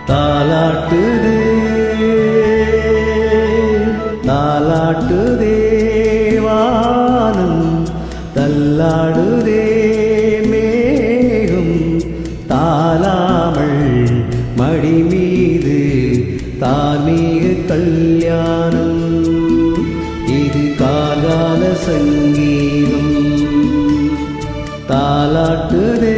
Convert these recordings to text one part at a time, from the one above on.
தாலாட்டுதே தாலாட்டுதே வானம் தள்ளாடுதே மேகம் தாலாமல் மடி மீது தார்மீக கல்யாணம் இது கார்கால சங்கீதம் தாலாட்டுதே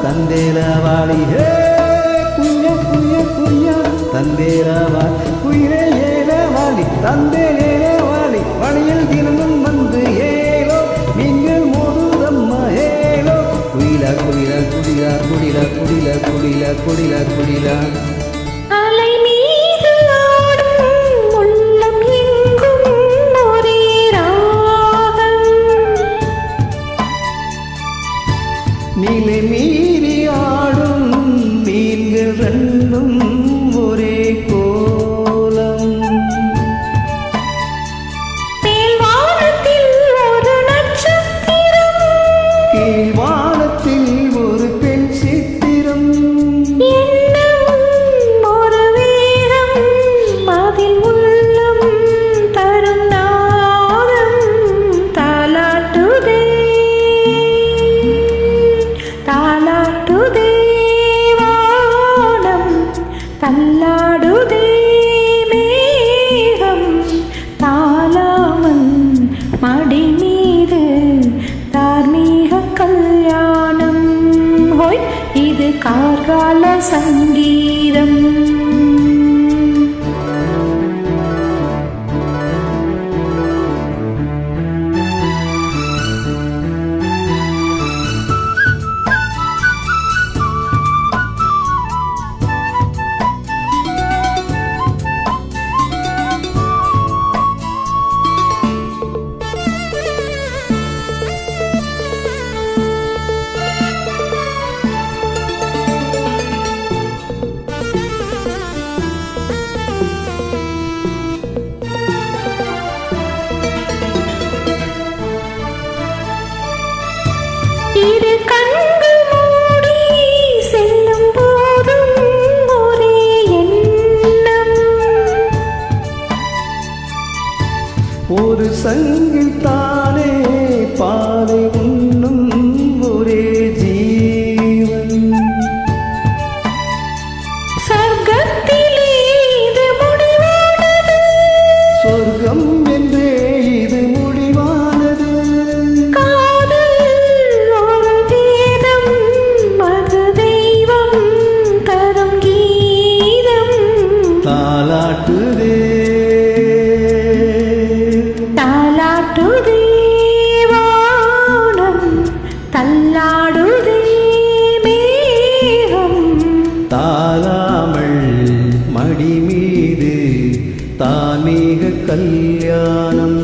தந்தேலவாளி ஹே குய்யா குய்யா குய்யா தந்தேலவாளி குயிலே ஏலவாளி தந்தேலேலவாளி வழியில் தினமும் வந்து ஏலோ நீங்கள் மோதுதம்மா ஏலோ குயிலா குயிலா குடிலா குடிலா குடிலா குடிலா குடிலா குடிலா அலை மீது ஆடும் உள்ளம் எங்கும் ஒரே ராகம் நிலை மீறி ஆடும் மீன்கள் ரெண்டும் ஒரே கோலம் மேல்வானத்தில் ஒரு நட்சத்திரம் கீழ்வானத்தில் ஒரு பெண் சித்திரம் எண்ணம் ஒரு வேகம் அதில் உள்ளம் தரும் நாதம் தாலாட்டுதே தாலாட்டுதே வானம் தள்ளாடுதே மேகம் தாலாமன் மடி மீது தார்மீக கல்யாணம் ஹோய் இது கார்கால சங்கீதம் இரு கண்கள் மூடி செல்லும் போதும் ஒரே எண்ணம் ஒரு சங்கில் தானே பாலை உண்ணும் ஒரே ஜீவன் சொர்க்கத்திலே இது முடிவானது சொர்க்கம் என்றே இது முடிவானது காதல் ஒரு வேதம் அது தெய்வம் தரும் கீதம் தாலாட்டுதே தாலாட்டுதே வானம் தள்ளாடுதே மேகம் தாலாமல் மடி மீது தார்மீக கல்யாணம்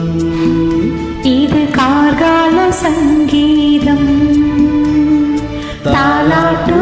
இது கார்கால சங்கீதம் தாலாட்டு